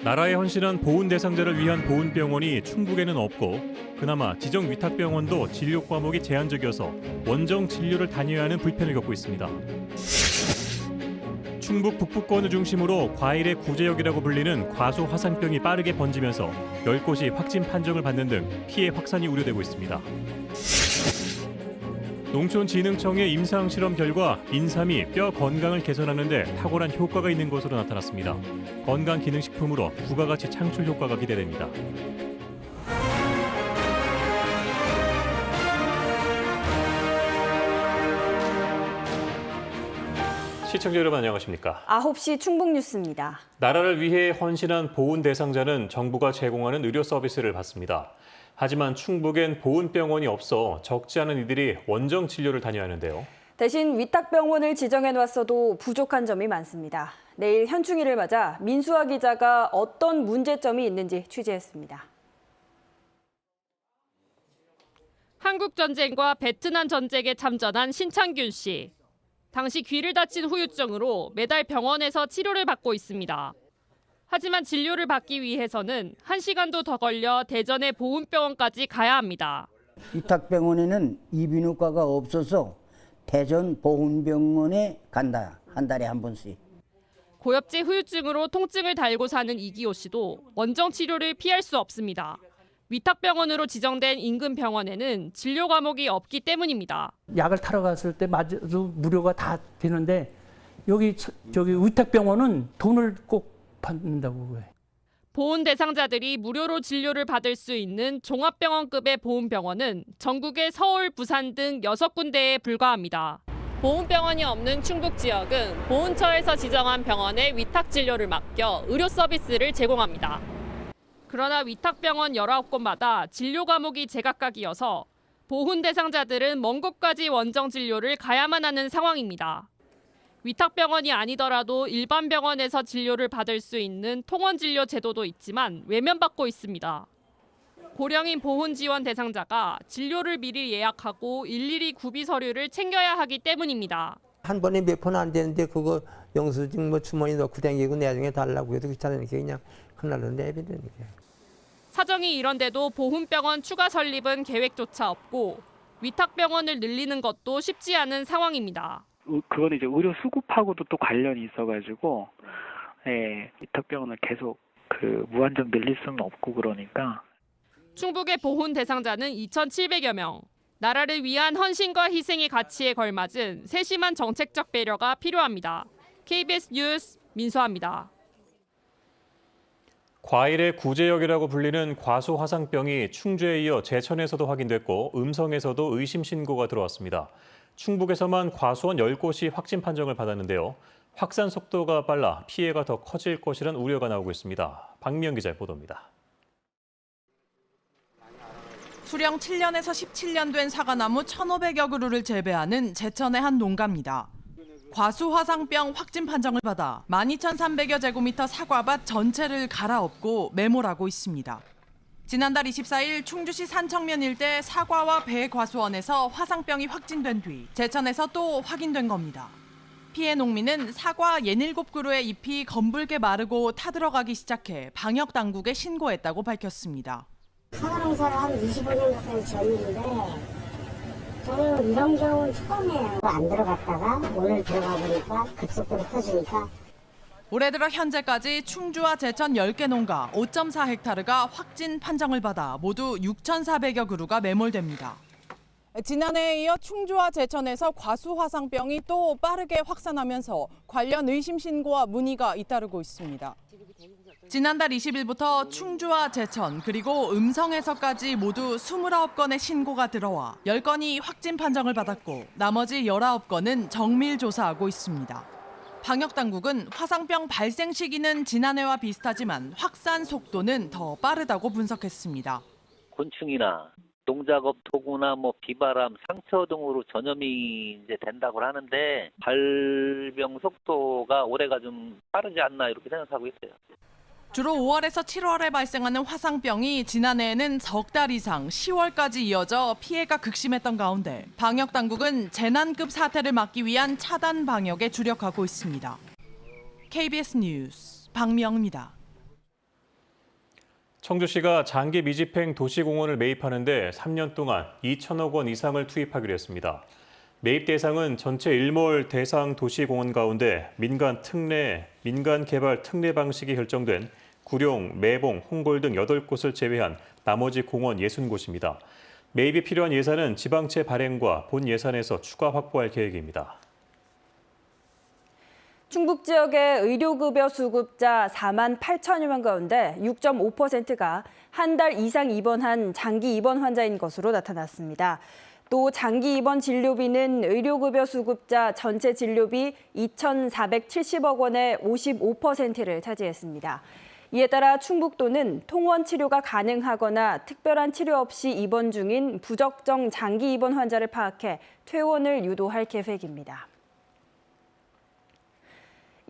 나라에 헌신한 보훈 대상자를 위한 보훈병원이 충북에는 없고 그나마 지정 위탁병원도 진료 과목이 제한적이어서 원정 진료를 다녀야 하는 불편을 겪고 있습니다. 충북 북부권을 중심으로 과일의 구제역이라고 불리는 과수 화상병이 빠르게 번지면서 10곳이 확진 판정을 받는 등 피해 확산이 우려되고 있습니다. 농촌진흥청의 임상실험 결과 인삼이 뼈 건강을 개선하는 데 탁월한 효과가 있는 것으로 나타났습니다. 건강기능식품으로 부가가치 창출 효과가 기대됩니다. 시청자 여러분 안녕하십니까? 9시 충북 뉴스입니다. 나라를 위해 헌신한 보훈 대상자는 정부가 제공하는 의료 서비스를 받습니다. 하지만 충북엔 보훈병원이 없어 적지 않은 이들이 원정 진료를 다녀야 하는데요. 대신 위탁병원을 지정해놨어도 부족한 점이 많습니다. 내일 현충일을 맞아 민수아 기자가 어떤 문제점이 있는지 취재했습니다. 한국전쟁과 베트남 전쟁에 참전한 신창균 씨. 당시 귀를 다친 후유증으로 매달 병원에서 치료를 받고 있습니다. 하지만 진료를 받기 위해서는 1시간도 더 걸려 대전의 보훈병원까지 가야 합니다. 위탁병원에는 이비인후과가 없어서 대전 보훈병원에 간다. 한 달에 한 번씩. 고엽제 후유증으로 통증을 달고 사는 이기호 씨도 원정 치료를 피할 수 없습니다. 위탁병원으로 지정된 인근 병원에는 진료 과목이 없기 때문입니다. 약을 타러 갔을 때 맞아도 무료가 다 되는데 여기 위탁병원은 돈을 꼭 받는다고 해. 보훈 대상자들이 무료로 진료를 받을 수 있는 종합병원급의 보훈병원은 전국의 서울, 부산 등 6군데에 불과합니다. 보훈병원이 없는 충북 지역은 보훈처에서 지정한 병원에 위탁 진료를 맡겨 의료 서비스를 제공합니다. 그러나 위탁병원 19곳마다 진료 과목이 제각각이어서 보훈 대상자들은 먼 곳까지 원정 진료를 가야만 하는 상황입니다. 위탁병원이 아니더라도 일반 병원에서 진료를 받을 수 있는 통원진료 제도도 있지만 외면받고 있습니다. 고령인 보훈 지원 대상자가 진료를 미리 예약하고 일일이 구비 서류를 챙겨야 하기 때문입니다. 한 번에 몇 번 안 되는데 그거 영수증 주머니 넣고 다니고 나중에 달라고 해도 귀찮으니까 그냥 그날로 내비는 게. 사정이 이런데도 보훈병원 추가 설립은 계획조차 없고 위탁병원을 늘리는 것도 쉽지 않은 상황입니다. 그건 이제 의료 수급하고도 또 관련이 있어가지고 위탁병원을 계속 무한정 늘릴 수는 없고 그러니까. 충북의 보훈 대상자는 2,700여 명. 나라를 위한 헌신과 희생의 가치에 걸맞은 세심한 정책적 배려가 필요합니다. KBS 뉴스 민수아입니다. 과일의 구제역이라고 불리는 과수 화상병이 충주에 이어 제천에서도 확인됐고 음성에서도 의심 신고가 들어왔습니다. 충북에서만 과수원 10곳이 확진 판정을 받았는데요. 확산 속도가 빨라 피해가 더 커질 것이란 우려가 나오고 있습니다. 박미영 기자의 보도입니다. 수령 7년에서 17년 된 사과나무 1,500여 그루를 재배하는 제천의 한 농가입니다. 과수 화상병 확진 판정을 받아 12,300여 제곱미터 사과밭 전체를 갈아엎고 매몰하고 있습니다. 지난달 24일 충주시 산청면 일대 사과와 배 과수원에서 화상병이 확진된 뒤 제천에서 또 확인된 겁니다. 피해 농민은 사과 67그루의 잎이 검붉게 마르고 타들어가기 시작해 방역당국에 신고했다고 밝혔습니다. 사과 농사를 한 25년 가까이 지었는데 저는 이런 경우는 처음이에요. 안 들어갔다가 오늘 들어가 보니까 급속도로 퍼지니까. 올해 들어 현재까지 충주와 제천 10개 농가 5.4헥타르가 확진 판정을 받아 모두 6,400여 그루가 매몰됩니다. 지난해에 이어 충주와 제천에서 과수 화상병이 또 빠르게 확산하면서 관련 의심 신고와 문의가 잇따르고 있습니다. 지난달 20일부터 충주와 제천 그리고 음성에서까지 모두 29건의 신고가 들어와 10건이 확진 판정을 받았고 나머지 19건은 정밀 조사하고 있습니다. 방역당국은 화상병 발생 시기는 지난해와 비슷하지만 확산 속도는 더 빠르다고 분석했습니다. 곤충이나 농작업 도구나 비바람, 상처 등으로 전염이 이제 된다고 하는데 발병 속도가 올해가 좀 빠르지 않나 이렇게 생각하고 있어요. 주로 5월에서 7월에 발생하는 화상병이 지난해에는 석 달 이상 10월까지 이어져 피해가 극심했던 가운데 방역당국은 재난급 사태를 막기 위한 차단 방역에 주력하고 있습니다. KBS 뉴스 박미영입니다. 청주시가 장기 미집행 도시공원을 매입하는데 3년 동안 2천억 원 이상을 투입하기로 했습니다. 매입 대상은 전체 1몰 대상 도시공원 가운데 민간 개발 특례 방식이 결정된 구룡, 매봉, 홍골 등 8곳을 제외한 나머지 공원 60곳입니다. 매입이 필요한 예산은 지방채 발행과 본 예산에서 추가 확보할 계획입니다. 충북 지역의 의료급여 수급자 4만 8천여 명 가운데 6.5%가 한 달 이상 입원한 장기 입원 환자인 것으로 나타났습니다. 또 장기 입원 진료비는 의료급여 수급자 전체 진료비 2,470억 원의 55%를 차지했습니다. 이에 따라 충북도는 통원 치료가 가능하거나 특별한 치료 없이 입원 중인 부적정 장기 입원 환자를 파악해 퇴원을 유도할 계획입니다.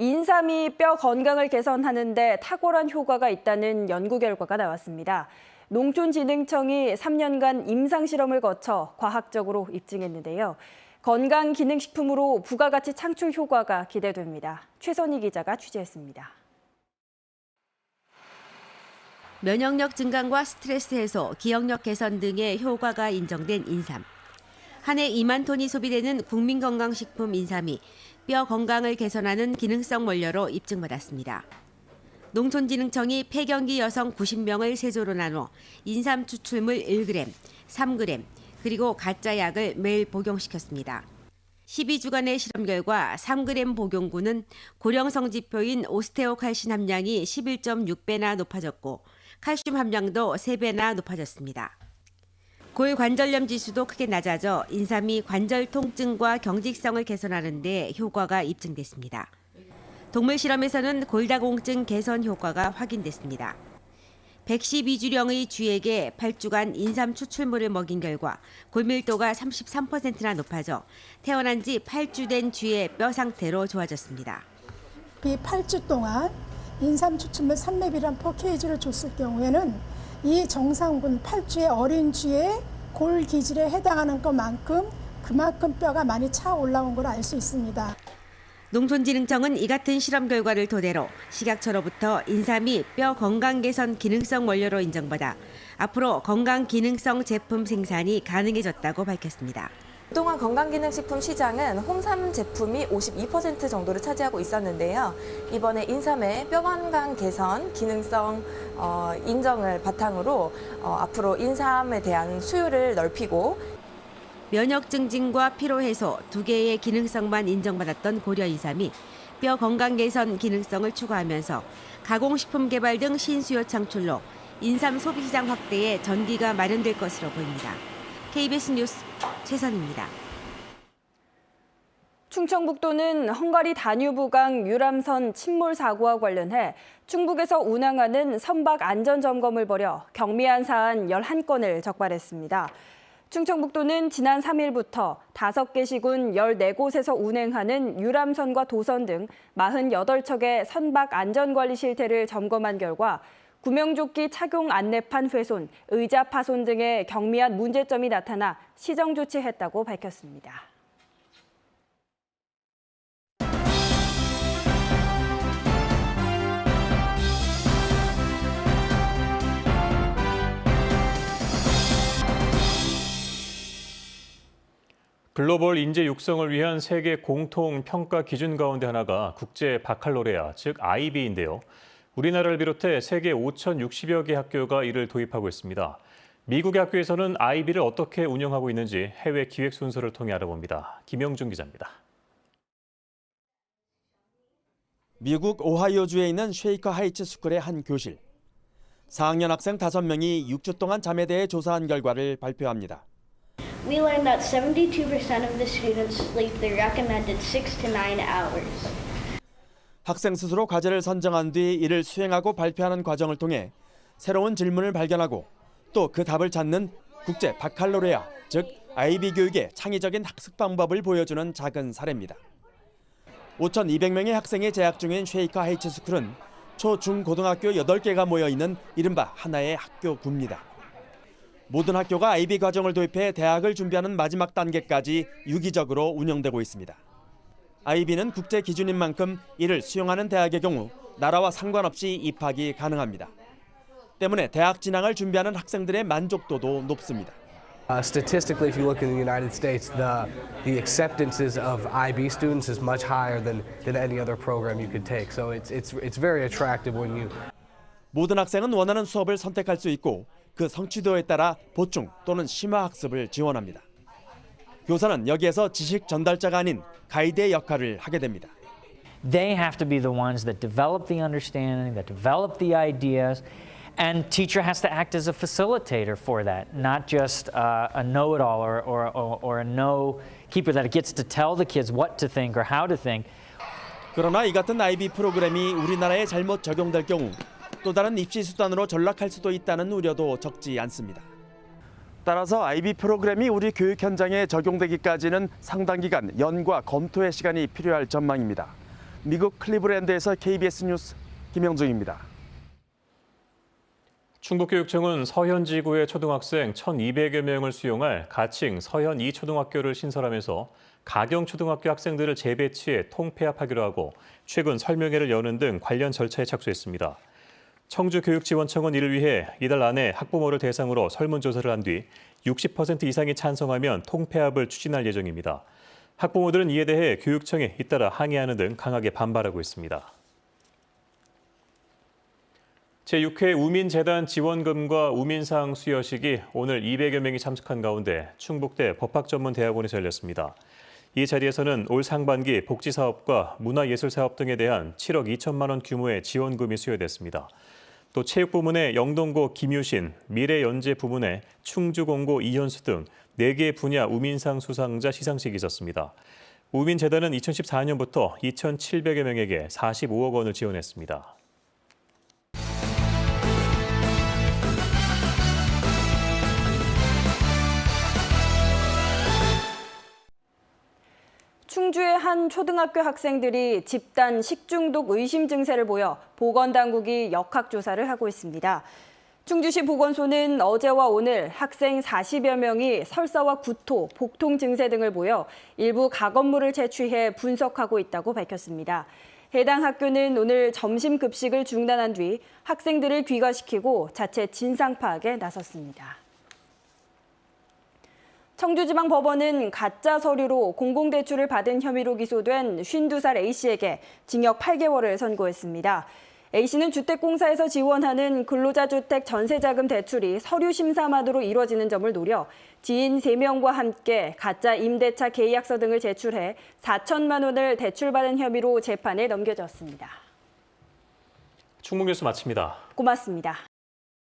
인삼이 뼈 건강을 개선하는 데 탁월한 효과가 있다는 연구 결과가 나왔습니다. 농촌진흥청이 3년간 임상실험을 거쳐 과학적으로 입증했는데요. 건강기능식품으로 부가가치 창출 효과가 기대됩니다. 최선희 기자가 취재했습니다. 면역력 증강과 스트레스 해소, 기억력 개선 등의 효과가 인정된 인삼. 한 해 2만 톤이 소비되는 국민건강식품 인삼이 뼈 건강을 개선하는 기능성 원료로 입증받았습니다. 농촌진흥청이 폐경기 여성 90명을 세조로 나눠 인삼 추출물 1g, 3g, 그리고 가짜 약을 매일 복용시켰습니다. 12주간의 실험 결과 3g 복용군은 고령성 지표인 오스테오칼신 함량이 11.6배나 높아졌고 칼슘 함량도 3배나 높아졌습니다. 골관절염 지수도 크게 낮아져 인삼이 관절 통증과 경직성을 개선하는 데 효과가 입증됐습니다. 동물 실험에서는 골다공증 개선 효과가 확인됐습니다. 112주령의 쥐에게 8주간 인삼 추출물을 먹인 결과 골밀도가 33%나 높아져 태어난 지 8주 된 쥐의 뼈 상태로 좋아졌습니다. 이 8주 동안 인삼 추출물 3렙이란 4kg를 줬을 경우에는 이 정상군 8주의 어린 쥐의 골 기질에 해당하는 것만큼 그만큼 뼈가 많이 차 올라온 걸 알 수 있습니다. 농촌진흥청은 이 같은 실험 결과를 토대로 식약처로부터 인삼이 뼈 건강 개선 기능성 원료로 인정받아 앞으로 건강 기능성 제품 생산이 가능해졌다고 밝혔습니다. 그동안 건강기능식품 시장은 홍삼 제품이 52% 정도를 차지하고 있었는데요. 이번에 인삼의 뼈 건강 개선 기능성 인정을 바탕으로 앞으로 인삼에 대한 수요를 넓히고 면역 증진과 피로 해소 두 개의 기능성만 인정받았던 고려 인삼이 뼈 건강 개선 기능성을 추가하면서 가공식품 개발 등 신수요 창출로 인삼 소비 시장 확대에 전기가 마련될 것으로 보입니다. KBS 뉴스 최선입니다. 충청북도는 헝가리 다뉴브강 유람선 침몰 사고와 관련해 충북에서 운항하는 선박 안전점검을 벌여 경미한 사안 11건을 적발했습니다. 충청북도는 지난 3일부터 5개 시군 14곳에서 운행하는 유람선과 도선 등 48척의 선박 안전관리 실태를 점검한 결과 구명조끼 착용 안내판 훼손, 의자 파손 등의 경미한 문제점이 나타나 시정 조치했다고 밝혔습니다. 글로벌 인재 육성을 위한 세계 공통 평가 기준 가운데 하나가 국제 바칼로레아, 즉 IB인데요. 우리나라를 비롯해 세계 5,060여 개 학교가 이를 도입하고 있습니다. 미국의 학교에서는 IB를 어떻게 운영하고 있는지 해외 기획 순서를 통해 알아봅니다. 김영준 기자입니다. 미국 오하이오주에 있는 쉐이커 하이츠 스쿨의 한 교실. 4학년 학생 5명이 6주 동안 잠에 대해 조사한 결과를 발표합니다. We learned that 72% of the students sleep the recommended 6 to 9 hours. 학생 스스로 과제를 선정한 뒤 이를 수행하고 발표하는 과정을 통해 새로운 질문을 발견하고 또 그 답을 찾는 국제 바칼로레아, 즉 IB 교육의 창의적인 학습 방법을 보여주는 작은 사례입니다. 5,200명의 학생이 재학 중인 쉐이커 하이츠 스쿨은 초, 중, 고등학교 8개가 모여있는 이른바 하나의 학교구입니다. 모든 학교가 IB 과정을 도입해 대학을 준비하는 마지막 단계까지 유기적으로 운영되고 있습니다. IB는 국제 기준인 만큼 이를 수용하는 대학의 경우 나라와 상관없이 입학이 가능합니다. 때문에 대학 진학을 준비하는 학생들의 만족도도 높습니다. Statistically, if you look in the United States, the acceptances of IB students is much higher than any other program you could take. So it's very attractive when you. 모든 학생은 원하는 수업을 선택할 수 있고 그 성취도에 따라 보충 또는 심화 학습을 지원합니다. 교사는 여기에서 지식 전달자가 아닌 가이드의 역할을 하게 됩니다. They have to be the ones that develop the understanding, that develop the ideas. And teacher has to act as a facilitator for that, not just a know-it-all or a no-keeper that gets to tell the kids what to think or how to think. 그러나 이 같은 IB 프로그램이 우리나라에 잘못 적용될 경우 또 다른 입시 수단으로 전락할 수도 있다는 우려도 적지 않습니다. 따라서 IB 프로그램이 우리 교육 현장에 적용되기까지는 상당 기간 연구와 검토의 시간이 필요할 전망입니다. 미국 클리브랜드에서 KBS 뉴스 김영중입니다. 충북교육청은 서현지구의 초등학생 1,200여 명을 수용할 가칭 서현 2초등학교를 신설하면서 가경초등학교 학생들을 재배치해 통폐합하기로 하고 최근 설명회를 여는 등 관련 절차에 착수했습니다. 청주교육지원청은 이를 위해 이달 안에 학부모를 대상으로 설문조사를 한 뒤 60% 이상이 찬성하면 통폐합을 추진할 예정입니다. 학부모들은 이에 대해 교육청에 잇따라 항의하는 등 강하게 반발하고 있습니다. 제6회 우민재단 지원금과 우민상 수여식이 오늘 200여 명이 참석한 가운데 충북대 법학전문대학원에서 열렸습니다. 이 자리에서는 올 상반기 복지사업과 문화예술사업 등에 대한 7억 2천만 원 규모의 지원금이 수여됐습니다. 또 체육 부문의 영동고 김유신, 미래연재 부문의 충주공고 이현수 등 4개 분야 우민상 수상자 시상식이 있었습니다. 우민재단은 2014년부터 2,700여 명에게 45억 원을 지원했습니다. 충주의 한 초등학교 학생들이 집단 식중독 의심 증세를 보여 보건당국이 역학조사를 하고 있습니다. 충주시 보건소는 어제와 오늘 학생 40여 명이 설사와 구토, 복통 증세 등을 보여 일부 가건물을 채취해 분석하고 있다고 밝혔습니다. 해당 학교는 오늘 점심 급식을 중단한 뒤 학생들을 귀가시키고 자체 진상 파악에 나섰습니다. 청주지방법원은 가짜 서류로 공공대출을 받은 혐의로 기소된 52살 A씨에게 징역 8개월을 선고했습니다. A씨는 주택공사에서 지원하는 근로자주택 전세자금 대출이 서류 심사만으로 이뤄지는 점을 노려 지인 3명과 함께 가짜 임대차 계약서 등을 제출해 4천만 원을 대출받은 혐의로 재판에 넘겨졌습니다. 충북뉴스 마칩니다. 고맙습니다.